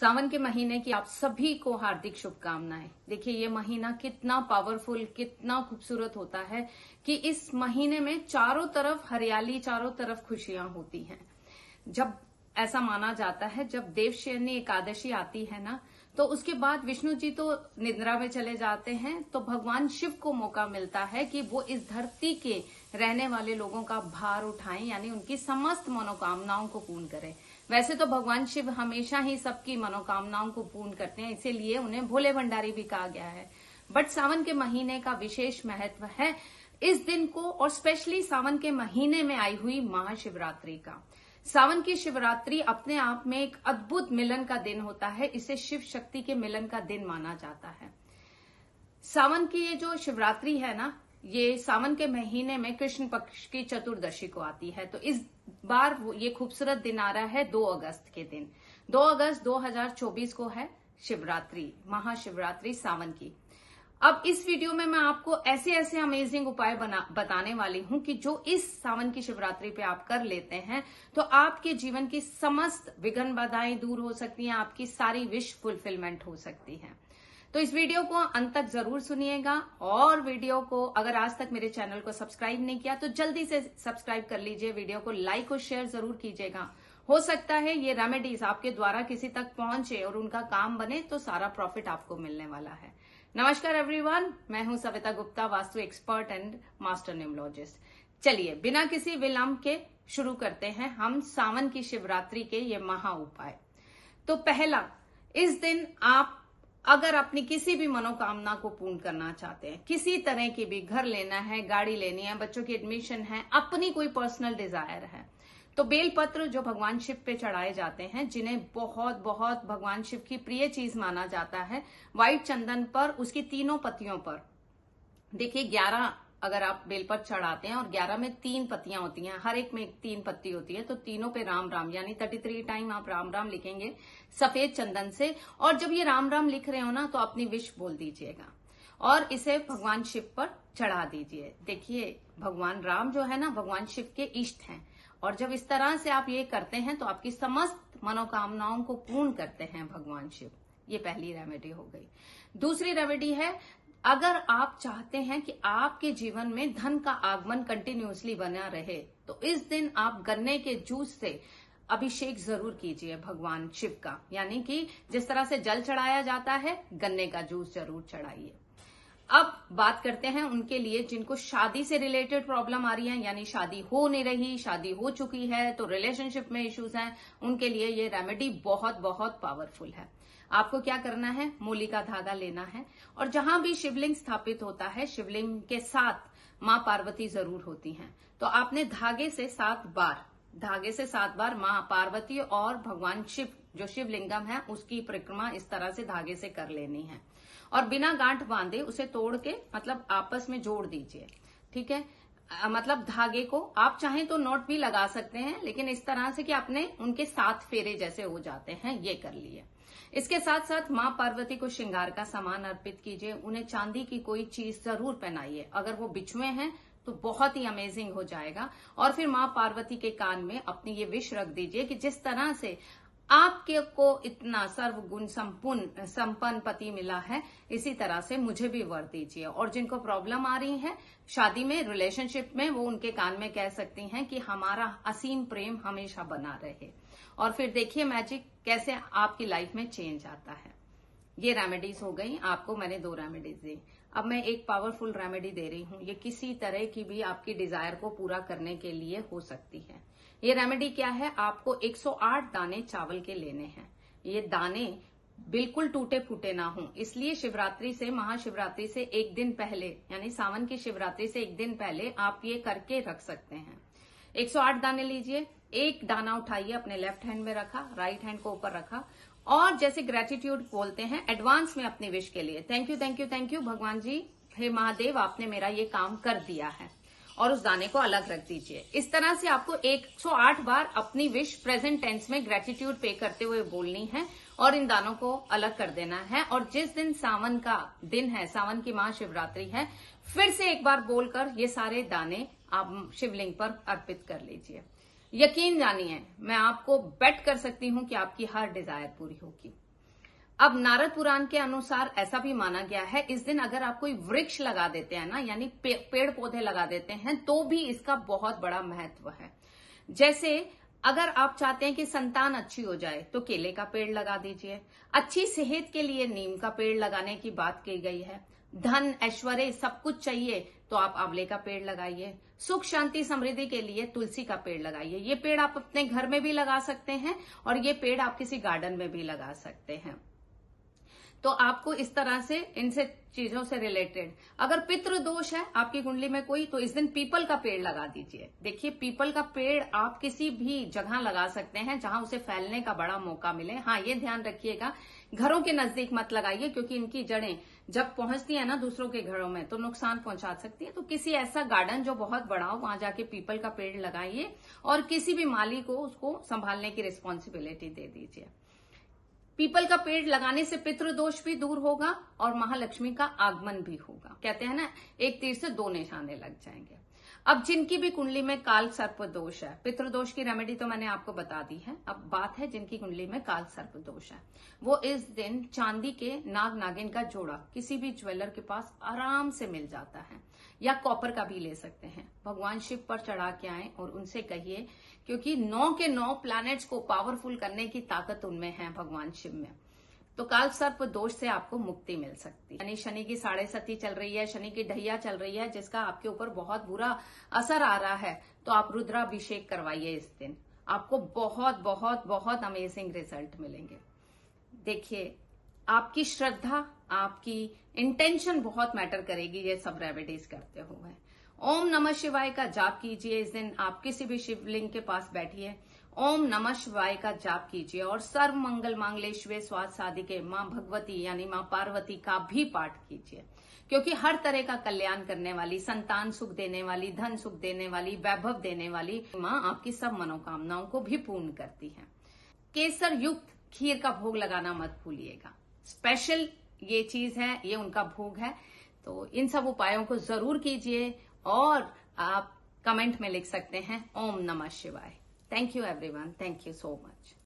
सावन के महीने की आप सभी को हार्दिक शुभकामनाएं। देखिए ये महीना कितना पावरफुल, कितना खूबसूरत होता है कि इस महीने में चारों तरफ हरियाली, चारों तरफ खुशियां होती हैं। जब ऐसा माना जाता है जब देवशयनी एकादशी आती है ना, तो उसके बाद विष्णु जी तो निद्रा में चले जाते हैं, तो भगवान शिव को मौका मिलता है कि वो इस धरती के रहने वाले लोगों का भार उठाएं, यानी उनकी समस्त मनोकामनाओं को पूर्ण करें। वैसे तो भगवान शिव हमेशा ही सबकी मनोकामनाओं को पूर्ण करते हैं, इसीलिए उन्हें भोले भंडारी भी कहा गया है। बट सावन के महीने का विशेष महत्व है इस दिन को, और स्पेशली सावन के महीने में आई हुई महाशिवरात्रि का। सावन की शिवरात्रि अपने आप में एक अद्भुत मिलन का दिन होता है। इसे शिव शक्ति के मिलन का दिन माना जाता है। सावन की ये जो शिवरात्रि है ना, ये सावन के महीने में कृष्ण पक्ष की चतुर्दशी को आती है। तो इस बार ये खूबसूरत दिन आ रहा है 2 अगस्त के दिन। 2 अगस्त 2024 को है शिवरात्रि, महाशिवरात्रि सावन की। अब इस वीडियो में मैं आपको ऐसे ऐसे अमेजिंग उपाय बताने वाली हूं कि जो इस सावन की शिवरात्रि पे आप कर लेते हैं तो आपके जीवन की समस्त विघ्न बाधाएं दूर हो सकती हैं, आपकी सारी विश फुलफिलमेंट हो सकती है। तो इस वीडियो को अंत तक जरूर सुनिएगा, और वीडियो को अगर आज तक मेरे चैनल को सब्सक्राइब नहीं किया तो जल्दी से सब्सक्राइब कर लीजिए। वीडियो को लाइक और शेयर जरूर कीजिएगा। हो सकता है ये रेमेडीज आपके द्वारा किसी तक पहुंचे और उनका काम बने, तो सारा प्रॉफिट आपको मिलने वाला है। नमस्कार एवरीवन, मैं हूं Savita Gupta, vastu expert and master numerologist. चलिए बिना किसी विलंब के शुरू करते हैं हम सावन की शिवरात्रि के ये महा उपाय। तो पहला, इस दिन आप अगर अपनी किसी भी मनोकामना को पूर्ण करना चाहते हैं, किसी तरह की भी, घर लेना है, गाड़ी लेनी है, बच्चों की एडमिशन है, अपनी कोई पर्सनल डिजायर है, तो बेलपत्र जो भगवान शिव पे चढ़ाए जाते हैं, जिन्हें बहुत बहुत भगवान शिव की प्रिय चीज माना जाता है, व्हाइट चंदन पर उसकी तीनों पत्तियों पर देखिए 11 अगर आप बेलपत्र चढ़ाते हैं और 11 में 3 पत्तियां होती हैं, हर एक में 3 पत्ती होती है, तो तीनों पे राम राम यानी 33 टाइम आप राम राम लिखेंगे सफेद चंदन से। और जब ये राम राम लिख रहे हो ना, तो अपनी विश बोल दीजिएगा और इसे भगवान शिव पर चढ़ा दीजिए। देखिए भगवान राम जो है ना, भगवान शिव के इष्ट हैं, और जब इस तरह से आप ये करते हैं तो आपकी समस्त मनोकामनाओं को पूर्ण करते हैं भगवान शिव। ये पहली रेमेडी हो गई। दूसरी रेमेडी है, अगर आप चाहते हैं कि आपके जीवन में धन का आगमन कंटिन्यूअसली बना रहे, तो इस दिन आप गन्ने के जूस से अभिषेक जरूर कीजिए भगवान शिव का, यानी कि जिस तरह से जल चढ़ाया जाता है, गन्ने का जूस जरूर चढ़ाइए। अब बात करते हैं उनके लिए जिनको शादी से रिलेटेड प्रॉब्लम आ रही है, यानी शादी हो नहीं रही, शादी हो चुकी है तो रिलेशनशिप में इश्यूज हैं, उनके लिए ये रेमेडी बहुत बहुत पावरफुल है। आपको क्या करना है, मूली का धागा लेना है, और जहां भी शिवलिंग स्थापित होता है, शिवलिंग के साथ मां पार्वती जरूर होती हैं, तो आपने धागे से 7 बार मां पार्वती और भगवान शिव जो शिवलिंगम है उसकी परिक्रमा इस तरह से धागे से कर लेनी है, और बिना गांठ बांधे उसे तोड़ के मतलब आपस में जोड़ दीजिए। ठीक है, मतलब धागे को आप चाहें तो नोट भी लगा सकते हैं, लेकिन इस तरह से कि आपने उनके 7 फेरे जैसे हो जाते हैं, ये कर लिए। इसके साथ साथ मां पार्वती को श्रृंगार का सामान अर्पित कीजिए। उन्हें चांदी की कोई चीज जरूर पहनाइए। अगर वो बिछुए हैं तो बहुत ही अमेजिंग हो जाएगा। और फिर मां पार्वती के कान में अपनी ये विश रख दीजिए कि जिस तरह से आपके को इतना सर्वगुण संपन्न पति मिला है, इसी तरह से मुझे भी वर दीजिए। और जिनको प्रॉब्लम आ रही है शादी में, रिलेशनशिप में, वो उनके कान में कह सकती हैं कि हमारा असीम प्रेम हमेशा बना रहे। और फिर देखिए मैजिक कैसे आपकी लाइफ में चेंज आता है। ये रेमेडीज हो गई, आपको मैंने 2 रेमेडीज दी। अब मैं एक पावरफुल रेमेडी दे रही हूं। ये किसी तरह की भी आपकी डिजायर को पूरा करने के लिए हो सकती है। ये रेमेडी क्या है, आपको 108 दाने चावल के लेने हैं। ये दाने बिल्कुल टूटे फूटे ना हो, इसलिए शिवरात्रि से, महाशिवरात्रि से एक दिन पहले, यानी सावन की शिवरात्रि से एक दिन पहले आप ये करके रख सकते हैं। 108 दाने लीजिए, एक दाना उठाइए, अपने लेफ्ट हैंड में रखा, राइट हैंड को ऊपर रखा, और जैसे ग्रेटिट्यूड बोलते हैं एडवांस में अपनी विश के लिए, thank you thank you thank you भगवान जी, हे महादेव, आपने मेरा ये काम कर दिया है, और उस दाने को अलग रख दीजिए। इस तरह से आपको 108 बार अपनी विश प्रेजेंट टेंस में ग्रेटिट्यूड पे करते हुए बोलनी है, और इन दानों को अलग कर देना है। और जिस दिन सावन का दिन है, सावन की महाशिवरात्रि है, फिर से एक बार बोलकर ये सारे दाने आप शिवलिंग पर अर्पित कर लीजिए। यकीन जानिए, मैं आपको बेट कर सकती हूं कि आपकी हर डिजायर पूरी होगी। अब नारद पुराण के अनुसार ऐसा भी माना गया है, इस दिन अगर आप कोई वृक्ष लगा देते हैं ना, यानी पेड़ पौधे लगा देते हैं, तो भी इसका बहुत बड़ा महत्व है। जैसे अगर आप चाहते हैं कि संतान अच्छी हो जाए तो केले का पेड़ लगा दीजिए। अच्छी सेहत के लिए नीम का पेड़ लगाने की बात की गई है। धन ऐश्वर्य सब कुछ चाहिए तो आप आंवले का पेड़ लगाइए। सुख शांति समृद्धि के लिए तुलसी का पेड़ लगाइए। ये पेड़ आप अपने घर में भी लगा सकते हैं और ये पेड़ आप किसी गार्डन में भी लगा सकते हैं। तो आपको इस तरह से इनसे चीजों से रिलेटेड, अगर पितृ दोष है आपकी कुंडली में कोई, तो इस दिन पीपल का पेड़ लगा दीजिए। देखिए, पीपल का पेड़ आप किसी भी जगह लगा सकते हैं जहां उसे फैलने का बड़ा मौका मिले। हाँ, ये ध्यान रखिएगा, घरों के नजदीक मत लगाइए, क्योंकि इनकी जड़ें जब पहुंचती है ना दूसरों के घरों में तो नुकसान पहुंचा सकती है। तो किसी ऐसा गार्डन जो बहुत बड़ा हो, वहां जाके पीपल का पेड़ लगाइए और किसी भी माली को उसको संभालने की रिस्पॉन्सिबिलिटी दे दीजिए। पीपल का पेड़ लगाने से पितृदोष भी दूर होगा और महालक्ष्मी का आगमन भी होगा। कहते हैं ना, एक तीर से दो निशाने लग जाएंगे। अब जिनकी भी कुंडली में काल सर्प दोष है, पितृदोष की रेमेडी तो मैंने आपको बता दी है, अब बात है जिनकी कुंडली में काल सर्प दोष है, वो इस दिन चांदी के नाग नागिन का जोड़ा किसी भी ज्वेलर के पास आराम से मिल जाता है, या कॉपर का भी ले सकते हैं। भगवान शिव पर चढ़ा के आए और उनसे कहिए, क्योंकि 9 के 9 प्लैनेट्स को पावरफुल करने की ताकत उनमें है, भगवान शिव में। तो काल सर्प दोष से आपको मुक्ति मिल सकती है। यानी शनि की 7.5 चल रही है, शनि की ढैया चल रही है, जिसका आपके ऊपर बहुत बुरा असर आ रहा है, तो आप रुद्राभिषेक करवाइए इस दिन। आपको बहुत बहुत बहुत अमेजिंग रिजल्ट मिलेंगे। देखिए, आपकी श्रद्धा, आपकी इंटेंशन बहुत मैटर करेगी ये सब रेमेडीज करते हुए। ओम नमः शिवाय का जाप कीजिए इस दिन। आप किसी भी शिवलिंग के पास बैठिए, ओम नमः शिवाय का जाप कीजिए और सर्व मंगल मांगल्ये शिवे स्वार्थ साधिके मां भगवती यानी मां पार्वती का भी पाठ कीजिए, क्योंकि हर तरह का कल्याण करने वाली, संतान सुख देने वाली, धन सुख देने वाली, वैभव देने वाली मां आपकी सब मनोकामनाओं को भी पूर्ण करती है। केसर युक्त खीर का भोग लगाना मत भूलिएगा। स्पेशल ये चीज है, ये उनका भोग है। तो इन सब उपायों को जरूर कीजिए और आप कमेंट में लिख सकते हैं ओम नमः शिवाय। Thank you everyone, thank you so much.